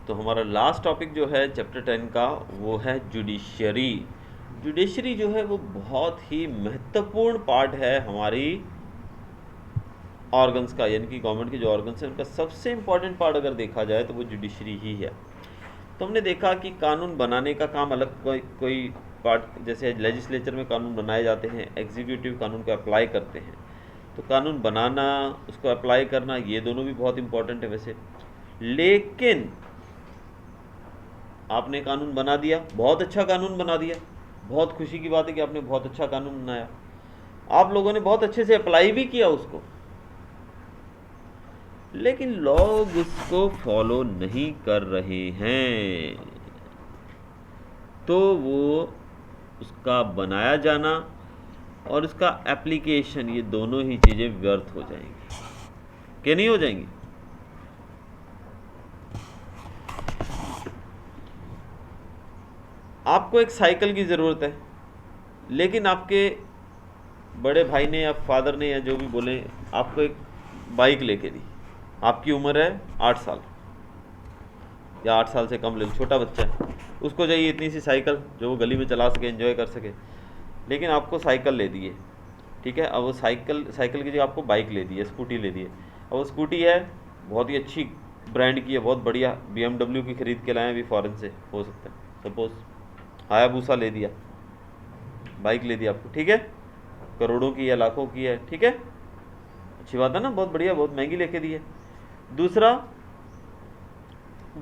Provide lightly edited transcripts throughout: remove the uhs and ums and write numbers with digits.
तो हमारा last topic जो है चैप्टर 10 का वो है जुडिशरी। जुडिशरी जो है वो बहुत ही महत्वपूर्ण पार्ट है हमारी ऑर्गन्स का, यानी कि गवर्नमेंट के जो ऑर्गन्स हैं उनका सबसे इम्पॉर्टेंट पार्ट अगर देखा जाए तो वो जुडिशरी ही है। तो हमने देखा कि कानून बनाने का काम अलग कोई पार्ट, जैसे लेजिस्लेचर में कानून बनाए जाते हैं, एग्जीक्यूटिव कानून को अप्लाई करते हैं। तो कानून बनाना, उसको अप्लाई करना, ये दोनों भी बहुत इंपॉर्टेंट है वैसे। लेकिन आपने कानून बना दिया, बहुत अच्छा कानून बना दिया, बहुत खुशी की बात है कि आपने बहुत अच्छा कानून बनाया, आप लोगों ने बहुत अच्छे से अप्लाई भी किया उसको, लेकिन लोग उसको फॉलो नहीं कर रहे हैं, तो वो उसका बनाया जाना और उसका एप्लीकेशन, ये दोनों ही चीज़ें व्यर्थ हो जाएंगी। क्या नहीं हो जाएंगी? आपको एक साइकिल की ज़रूरत है, लेकिन आपके बड़े भाई ने या फादर ने या जो भी बोले आपको एक बाइक लेके दी। आपकी उम्र है 8 साल या 8 साल से कम, ले लो, छोटा बच्चा है, उसको चाहिए इतनी सी साइकिल जो वो गली में चला सके, एंजॉय कर सके। लेकिन आपको साइकिल ले दी है, ठीक है। अब वो साइकिल की जगह आपको बाइक ले दी है, स्कूटी ले दी है। अब वो स्कूटी है बहुत ही अच्छी ब्रांड की है, बहुत बढ़िया, BMW की खरीद के लाए अभी फॉरेन से, हो सकता है सपोज हायाबूसा ले दिया, बाइक ले दी आपको, ठीक है, करोड़ों की या लाखों की है, ठीक है, अच्छी बात है ना, बहुत बढ़िया, बहुत महंगी लेके दी है। दूसरा,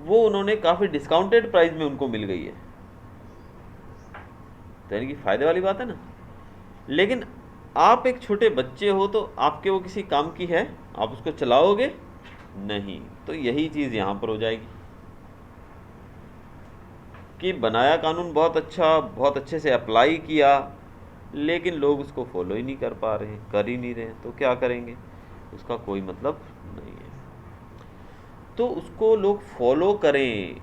वो उन्होंने काफ़ी डिस्काउंटेड प्राइस में उनको मिल गई है, तो यानी कि फ़ायदे वाली बात है ना। लेकिन आप एक छोटे बच्चे हो तो आपके वो किसी काम की है, आप उसको चलाओगे नहीं। तो यही चीज़ यहाँ पर हो जाएगी कि बनाया कानून बहुत अच्छा, बहुत अच्छे से अप्लाई किया, लेकिन लोग उसको फॉलो ही नहीं कर पा रहे हैं, कर ही नहीं रहे हैं, तो क्या करेंगे, उसका कोई मतलब नहीं है। तो उसको लोग फॉलो करें,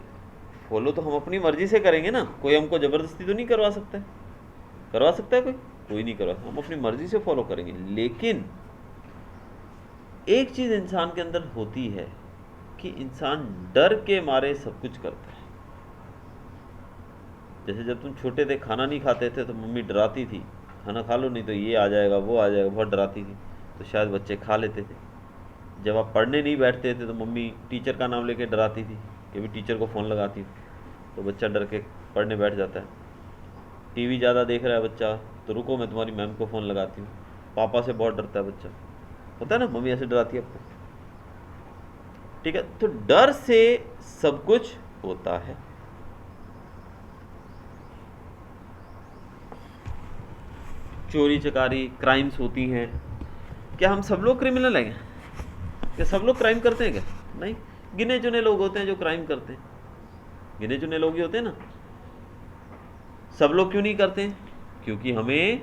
फॉलो तो हम अपनी मर्जी से करेंगे ना, कोई हमको ज़बरदस्ती तो नहीं करवा सकता है, करवा सकता है कोई नहीं करवा, हम अपनी मर्जी से फॉलो करेंगे। लेकिन एक चीज़ इंसान के अंदर होती है कि इंसान डर के मारे सब कुछ करता है। जैसे जब तुम छोटे थे, खाना नहीं खाते थे तो मम्मी डराती थी, खाना खा लो नहीं तो ये आ जाएगा वो आ जाएगा, बहुत डराती थी, तो शायद बच्चे खा लेते थे। जब आप पढ़ने नहीं बैठते थे तो मम्मी टीचर का नाम लेके डराती थी कि भी टीचर को फ़ोन लगाती हूँ, तो बच्चा डर के पढ़ने बैठ जाता है। टीवी ज़्यादा देख रहा है बच्चा, तो रुको मैं तुम्हारी मैम को फ़ोन लगाती हूँ। पापा से बहुत डरता है बच्चा, होता है ना, मम्मी ऐसे डराती है आपको, ठीक है। तो डर से सब कुछ होता है। चोरी चकारी, क्राइम्स होती हैं, क्या हम सब लोग क्रिमिनल हैं? क्या सब लोग क्राइम करते हैं? क्या नहीं, गिने चुने लोग होते हैं जो क्राइम करते हैं, गिने चुने लोग ही होते हैं ना। सब लोग क्यों नहीं करते हैं? क्योंकि हमें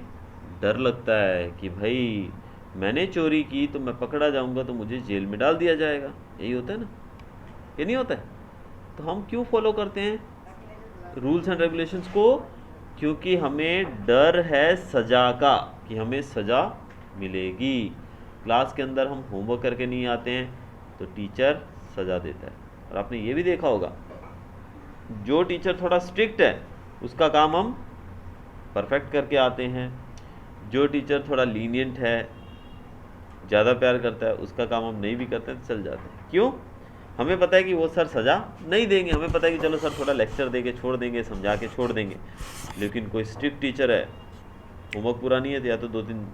डर लगता है कि भाई मैंने चोरी की तो मैं पकड़ा जाऊंगा तो मुझे जेल में डाल दिया जाएगा, यही होता है ना, ये नहीं होता है? तो हम क्यों फॉलो करते हैं रूल्स एंड रेगुलेशंस को? क्योंकि हमें डर है सज़ा का, कि हमें सज़ा मिलेगी। क्लास के अंदर हम होमवर्क करके नहीं आते हैं तो टीचर सज़ा देता है। और आपने ये भी देखा होगा, जो टीचर थोड़ा स्ट्रिक्ट है उसका काम हम परफेक्ट करके आते हैं, जो टीचर थोड़ा लीनियंट है, ज़्यादा प्यार करता है, उसका काम हम नहीं भी करते हैं तो चल जाते हैं। क्यों? हमें पता है कि वो सर सज़ा नहीं देंगे, हमें पता है कि चलो सर थोड़ा लेक्चर देके छोड़ देंगे, समझा के छोड़ देंगे। लेकिन कोई स्ट्रिक्ट टीचर है, होमवर्क पूरा नहीं है तो या तो 2 दिन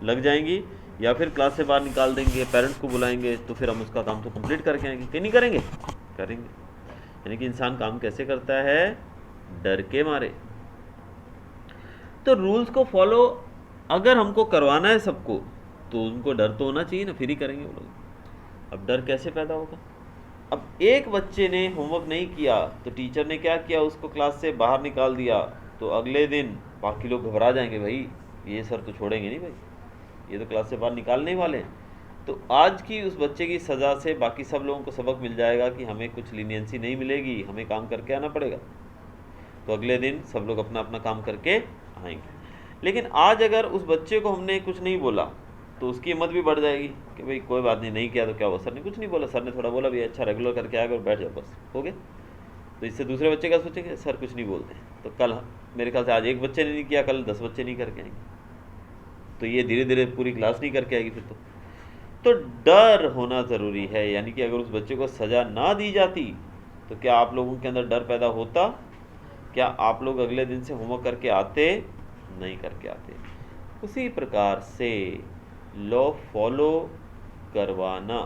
लग जाएंगी या फिर क्लास से बाहर निकाल देंगे, पेरेंट्स को बुलाएंगे, तो फिर हम उसका काम तो कंप्लीट करके आएंगे, कि नहीं करेंगे? करेंगे। यानी कि इंसान काम कैसे करता है? डर के मारे। तो रूल्स को फॉलो अगर हमको करवाना है सबको, तो उनको डर तो होना चाहिए ना, फिर ही करेंगे वो लोग। अब डर कैसे पैदा होगा? अब एक बच्चे ने होमवर्क नहीं किया तो टीचर ने क्या किया, उसको क्लास से बाहर निकाल दिया, तो अगले दिन बाकी लोग घबरा जाएंगे, भाई ये सर तो छोड़ेंगे नहीं, भाई ये तो क्लास से बाहर निकालने ही वाले हैं। तो आज की उस बच्चे की सज़ा से बाकी सब लोगों को सबक मिल जाएगा कि हमें कुछ लीनियंसी नहीं मिलेगी, हमें काम करके आना पड़ेगा। तो अगले दिन सब लोग अपना अपना काम करके आएंगे। लेकिन आज अगर उस बच्चे को हमने कुछ नहीं बोला तो उसकी हिम्मत भी बढ़ जाएगी कि भाई कोई बात नहीं, नहीं किया तो क्या हुआ, सर ने कुछ नहीं बोला, सर ने थोड़ा बोला भी अच्छा रेगुलर करके आएगा और बैठ जाओ, बस हो गया। तो इससे दूसरे बच्चे क्या सोचेंगे, सर कुछ नहीं बोलते, तो कल मेरे ख्याल से आज एक बच्चे ने नहीं किया, कल 10 बच्चे नहीं करके आएंगे, तो ये धीरे धीरे पूरी क्लास नहीं करके आएगी फिर तो डर होना ज़रूरी है। यानी कि अगर उस बच्चे को सज़ा ना दी जाती तो क्या आप लोगों के अंदर डर पैदा होता? क्या आप लोग अगले दिन से होमवर्क करके आते? नहीं करके आते। उसी प्रकार से लॉ फॉलो करवाना,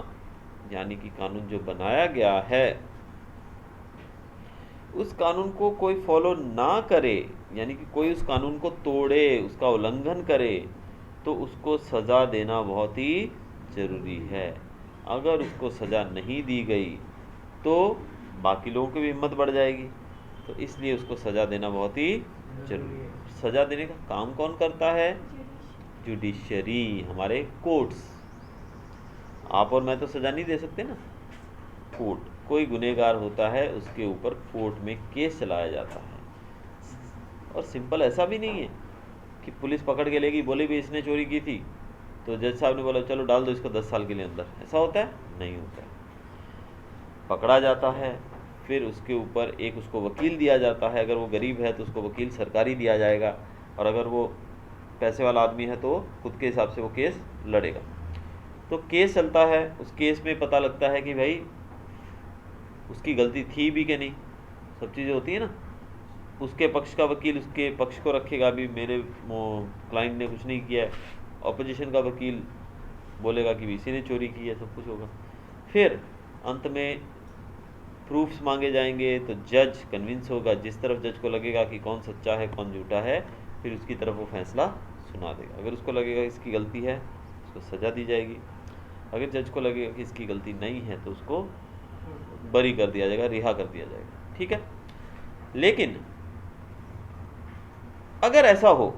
यानी कि कानून जो बनाया गया है उस कानून को कोई फॉलो ना करे, यानी कि कोई उस कानून को तोड़े, उसका उल्लंघन करे, तो उसको सज़ा देना बहुत ही ज़रूरी है। अगर उसको सज़ा नहीं दी गई तो बाकी लोगों की भी हिम्मत बढ़ जाएगी, तो इसलिए उसको सज़ा देना बहुत ही जरूरी है। सज़ा देने का काम कौन करता है? जुडिशरी, हमारे कोर्ट्स। आप और मैं तो सज़ा नहीं दे सकते ना, कोर्ट। कोई गुनहगार होता है उसके ऊपर कोर्ट में केस चलाया जाता है। और सिंपल ऐसा भी नहीं है कि पुलिस पकड़ के लेगी, बोले भी इसने चोरी की थी तो जज साहब ने बोला चलो डाल दो इसको 10 साल के लिए अंदर। ऐसा होता है? नहीं होता है। पकड़ा जाता है, फिर उसके ऊपर एक उसको वकील दिया जाता है। अगर वो गरीब है तो उसको वकील सरकारी दिया जाएगा, और अगर वो पैसे वाला आदमी है तो खुद के हिसाब से वो केस लड़ेगा। तो केस चलता है, उस केस में पता लगता है कि भाई उसकी गलती थी भी कि नहीं, सब चीज़ें होती है ना। उसके पक्ष का वकील उसके पक्ष को रखेगा, भी मेरे क्लाइंट ने कुछ नहीं किया है। ऑपोजिशन का वकील बोलेगा कि इसी ने चोरी की है, सब कुछ होगा। फिर अंत में प्रूफ्स मांगे जाएंगे, तो जज कन्विंस होगा, जिस तरफ जज को लगेगा कि कौन सच्चा है कौन झूठा है, फिर उसकी तरफ वो फैसला सुना देगा। अगर उसको लगेगा इसकी गलती है, उसको सज़ा दी जाएगी। अगर जज को लगेगा कि इसकी गलती नहीं है तो उसको बरी कर दिया जाएगा, रिहा कर दिया जाएगा। ठीक है। लेकिन अगर ऐसा हो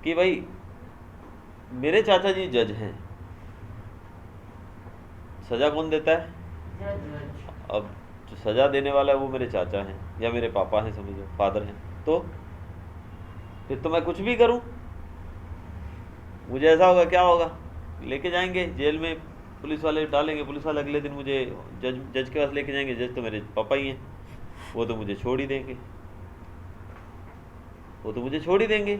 कि भाई मेरे चाचा जी जज हैं, सज़ा कौन देता है? अब जो सज़ा देने वाला है वो मेरे चाचा हैं या मेरे पापा हैं, समझो फादर हैं, तो फिर तो मैं कुछ भी करूं, मुझे ऐसा होगा, क्या होगा, लेके जाएंगे जेल में, पुलिस वाले डालेंगे, पुलिस वाले अगले दिन मुझे जज के पास लेके जाएंगे। जज तो मेरे पापा ही हैं, वो तो मुझे छोड़ ही देंगे,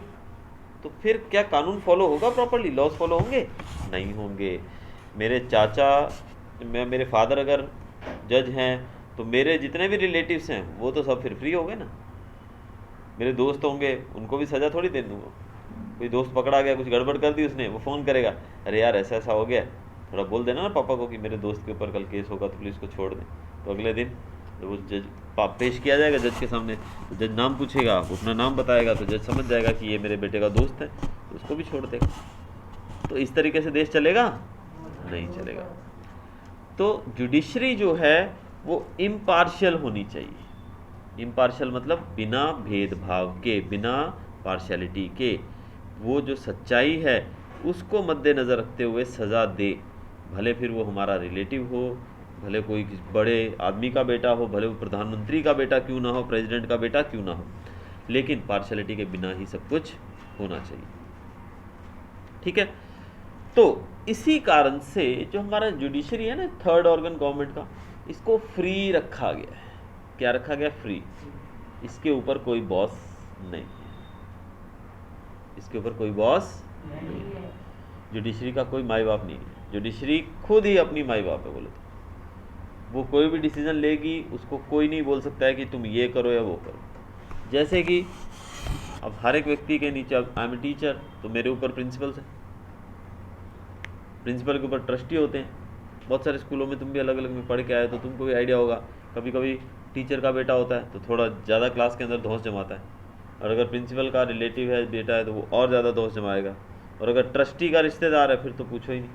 तो फिर क्या कानून फॉलो होगा प्रॉपर्ली? लॉज फॉलो होंगे? नहीं होंगे। मेरे चाचा, मेरे फादर अगर जज हैं तो मेरे जितने भी रिलेटिव्स हैं वो तो सब फिर फ्री हो गए ना। मेरे दोस्त होंगे, उनको भी सज़ा थोड़ी दे दूँगा। कोई दोस्त पकड़ा गया, कुछ गड़बड़ कर दी उसने, वो फ़ोन करेगा, अरे यार ऐसा ऐसा हो गया, थोड़ा बोल देना ना पापा को कि मेरे दोस्त के ऊपर कल केस होगा तो पुलिस को छोड़ दें। तो अगले दिन वो जज पेश किया जाएगा जज के सामने, तो जज नाम पूछेगा, अपना नाम बताएगा, तो जज समझ जाएगा कि ये मेरे बेटे का दोस्त है, तो उसको भी छोड़ देगा। तो इस तरीके से देश चलेगा? नहीं चलेगा। तो जुडिशरी जो है वो इम्पार्शियल होनी चाहिए। इम्पार्शियल मतलब बिना भेदभाव के, बिना पार्शियलिटी के, वो जो सच्चाई है उसको मद्देनज़र रखते हुए सज़ा दे। भले फिर वो हमारा रिलेटिव हो, भले कोई बड़े आदमी का बेटा हो, भले वो प्रधानमंत्री का बेटा क्यों ना हो, प्रेसिडेंट का बेटा क्यों ना हो, लेकिन पार्शियलिटी के बिना ही सब कुछ होना चाहिए। ठीक है। तो इसी कारण से जो हमारा जुडिशरी है ना, थर्ड ऑर्गन गवर्नमेंट का, इसको फ्री रखा गया है। क्या रखा गया? फ्री। इसके ऊपर कोई बॉस नहीं है, इसके ऊपर कोई बॉस नहीं है। जुडिशरी का कोई माई बाप नहीं है, जुडिशरी खुद ही अपनी माई बाप है। बोले तो वो कोई भी डिसीजन लेगी, उसको कोई नहीं बोल सकता है कि तुम ये करो या वो करो। जैसे कि अब हर एक व्यक्ति के नीचे, अब आई एम ए टीचर, तो मेरे ऊपर प्रिंसिपल्स हैं, प्रिंसिपल के ऊपर ट्रस्टी होते हैं। बहुत सारे स्कूलों में तुम भी अलग अलग में पढ़ के आए तो तुमको भी आइडिया होगा, कभी कभी टीचर का बेटा होता है तो थोड़ा ज़्यादा क्लास के अंदर धौंस जमाता है, और अगर प्रिंसिपल का रिलेटिव है, बेटा है, तो वो और ज़्यादा धौंस जमाएगा, और अगर ट्रस्टी का रिश्तेदार है फिर तो पूछो ही नहीं।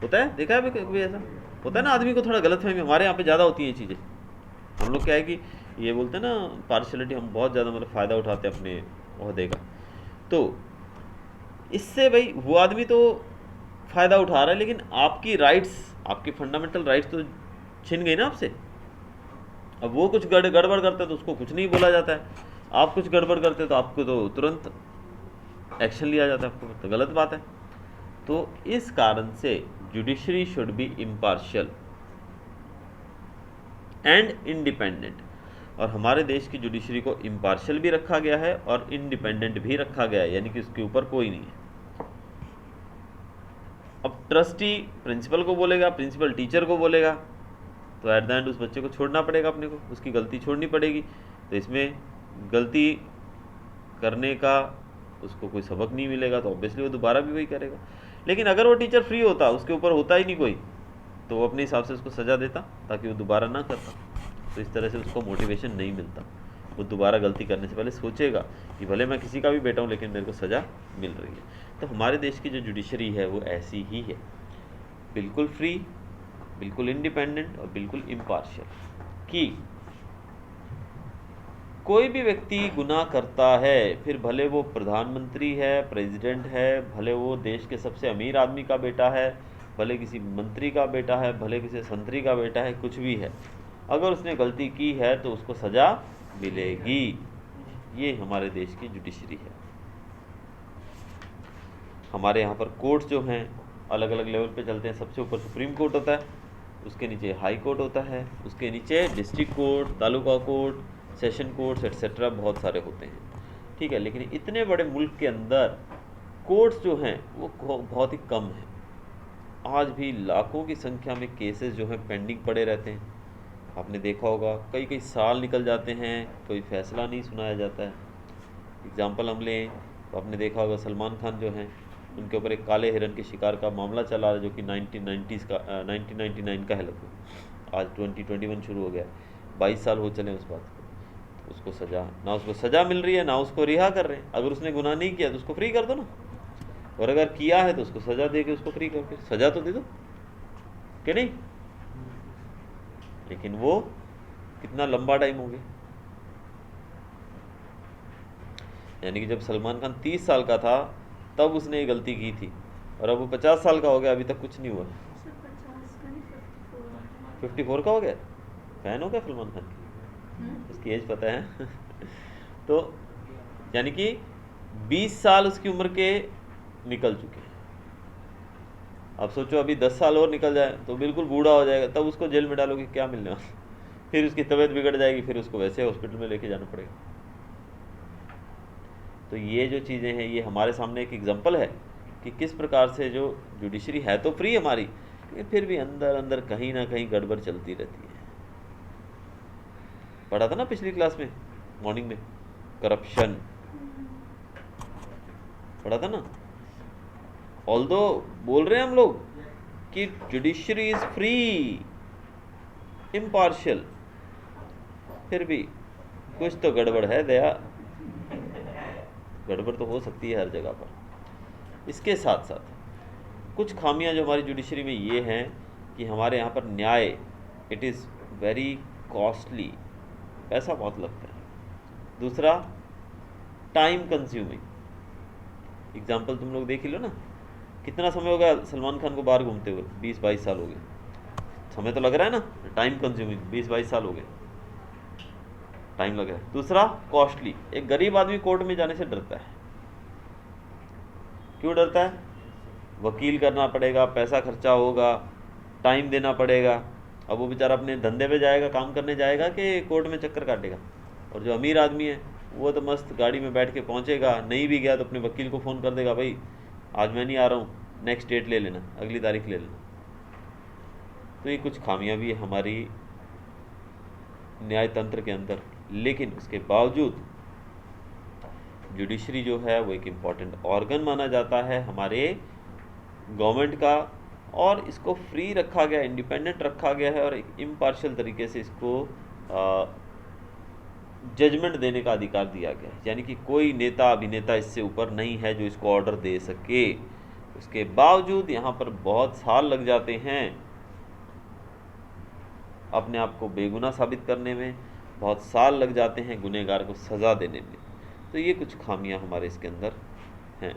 होता है, देखा है कभी ऐसा होता है ना, आदमी को थोड़ा गलतफहमी हमारे यहाँ पे ज़्यादा होती हैं चीज़ें। हम लोग क्या है कि ये बोलते हैं ना पार्शियलिटी, हम बहुत ज़्यादा मतलब फ़ायदा उठाते हैं अपने ओहदे का। तो इससे भाई वो आदमी तो फ़ायदा उठा रहा है, लेकिन आपकी राइट्स, आपकी फंडामेंटल राइट्स तो छिन गई ना आपसे। अब वो कुछ गड़बड़ करता है तो उसको कुछ नहीं बोला जाता है, आप कुछ गड़बड़ करते हो तो आपको तो तुरंत एक्शन लिया जाता है, आपको तो गलत बात है। तो इस कारण से judiciary should be impartial, and independent. और हमारे देश की जुडिशरी को इम्पार्शियल भी रखा गया है और इंडिपेंडेंट भी रखा गया है, यानी कि उसके ऊपर कोई नहीं है। अब ट्रस्टी प्रिंसिपल को बोलेगा, प्रिंसिपल टीचर को बोलेगा, तो एट द एंड उस बच्चे को छोड़ना पड़ेगा अपने को, उसकी गलती छोड़नी पड़ेगी। तो इसमें गलती करने का उसको कोई सबक नहीं मिलेगा तो ऑब्वियसली वो दोबारा भी वही करेगा। लेकिन अगर वो टीचर फ्री होता, उसके ऊपर होता ही नहीं कोई, तो वो अपने हिसाब से उसको सज़ा देता ताकि वो दोबारा ना करता। तो इस तरह से उसको मोटिवेशन नहीं मिलता, वो दोबारा गलती करने से पहले सोचेगा कि भले मैं किसी का भी बेटा हूँ लेकिन मेरे को सज़ा मिल रही है। तो हमारे देश की जो जुडिशरी है वो ऐसी ही है, बिल्कुल फ्री, बिल्कुल इंडिपेंडेंट और बिल्कुल इम्पार्शियल। कि कोई भी व्यक्ति गुनाह करता है, फिर भले वो प्रधानमंत्री है, प्रेसिडेंट है, भले वो देश के सबसे अमीर आदमी का बेटा है, भले किसी मंत्री का बेटा है, भले किसी संतरी का बेटा है, कुछ भी है, अगर उसने गलती की है तो उसको सज़ा मिलेगी। ये हमारे देश की जुडिशरी है। हमारे यहाँ पर कोर्ट्स जो हैं अलग अलग लेवल पे चलते हैं। सबसे ऊपर सुप्रीम कोर्ट होता है, उसके नीचे हाई कोर्ट होता है, उसके नीचे district court, taluka court, session courts etcetera बहुत सारे होते हैं, ठीक है। लेकिन इतने बड़े मुल्क के अंदर कोर्ट्स जो हैं वो बहुत ही कम हैं। आज भी लाखों की संख्या में केसेस जो हैं पेंडिंग पड़े रहते हैं। आपने देखा होगा कई कई साल निकल जाते हैं, कोई फ़ैसला नहीं सुनाया जाता है। एग्ज़ाम्पल हम लें तो आपने देखा होगा सलमान खान जो हैं, उनके ऊपर एक काले हिरन के शिकार का मामला चला है जो कि 1999 का है लगभग। आज 2021 शुरू हो गया, 22 साल हो चले उस बात को। उसको सज़ा ना, उसको सज़ा मिल रही है ना उसको रिहा कर रहे हैं। अगर उसने गुनाह नहीं किया तो उसको फ्री कर दो ना, और अगर किया है तो उसको सज़ा दे के उसको फ्री करके सज़ा तो दे दो कि नहीं। लेकिन वो कितना लंबा टाइम हो गया, यानी कि जब सलमान खान 30 साल का था तब उसने ये गलती की थी, और अब वो 50 साल का हो गया, अभी तक कुछ नहीं हुआ। 54 का हो गया। फैन हो गया सलमान खान की, उसकी एज पता है तो यानी कि 20 साल उसकी उम्र के निकल चुके हैं। अब सोचो अभी 10 साल और निकल जाए तो बिल्कुल बूढ़ा हो जाएगा, तब उसको जेल में डालोगे, क्या मिलने वाला? फिर उसकी तबीयत बिगड़ जाएगी, फिर उसको वैसे हॉस्पिटल में लेके जाना पड़ेगा। तो ये जो चीज़ें हैं ये हमारे सामने एक एग्जांपल है कि किस प्रकार से जो जुडिशरी है तो फ्री हमारी, लेकिन फिर भी अंदर अंदर कहीं ना कहीं गड़बड़ चलती रहती है। पढ़ा था ना पिछली क्लास में मॉर्निंग में, करप्शन पढ़ा था ना। ऑल्दो बोल रहे हैं हम लोग कि जुडिशरी इज फ्री, इम्पार्शियल, फिर भी कुछ तो गड़बड़ है दया, गड़बड़ तो हो सकती है हर जगह पर। इसके साथ साथ कुछ खामियां जो हमारी जुडिशरी में ये हैं कि हमारे यहाँ पर न्याय इट इज़ वेरी कॉस्टली, पैसा बहुत लगता है। दूसरा टाइम कंज्यूमिंग। एग्जाम्पल तुम लोग देख ही लो ना, कितना समय हो गया सलमान खान को बाहर घूमते हुए, 20-22 साल हो गए। समय तो लग रहा है ना, टाइम कंज्यूमिंग, 20-22 साल हो गए, टाइम लग रहा है। दूसरा कॉस्टली, एक गरीब आदमी कोर्ट में जाने से डरता है। क्यों डरता है? वकील करना पड़ेगा, पैसा खर्चा होगा, टाइम देना पड़ेगा। अब वो बेचारा अपने धंधे पे जाएगा, काम करने जाएगा कि कोर्ट में चक्कर काटेगा? और जो अमीर आदमी है वो तो मस्त गाड़ी में बैठ के पहुंचेगा, नहीं भी गया तो अपने वकील को फ़ोन कर देगा, भाई आज मैं नहीं आ रहा हूँ, नेक्स्ट डेट ले लेना, अगली तारीख ले लेना। तो ये कुछ खामियां भी है हमारी न्याय तंत्र के अंदर, लेकिन उसके बावजूद जुडिशरी जो है वो एक इम्पॉर्टेंट ऑर्गन माना जाता है हमारे गवर्नमेंट का, और इसको फ्री रखा गया, इंडिपेंडेंट रखा गया है, और एक इम्पार्शियल तरीके से इसको जजमेंट देने का अधिकार दिया गया है। यानी कि कोई नेता अभिनेता इससे ऊपर नहीं है जो इसको ऑर्डर दे सके। उसके बावजूद यहाँ पर बहुत साल लग जाते हैं अपने आप को बेगुनाह साबित करने में, बहुत साल लग जाते हैं गुनहगार को सज़ा देने में। तो ये कुछ खामियां हमारे इसके अंदर हैं।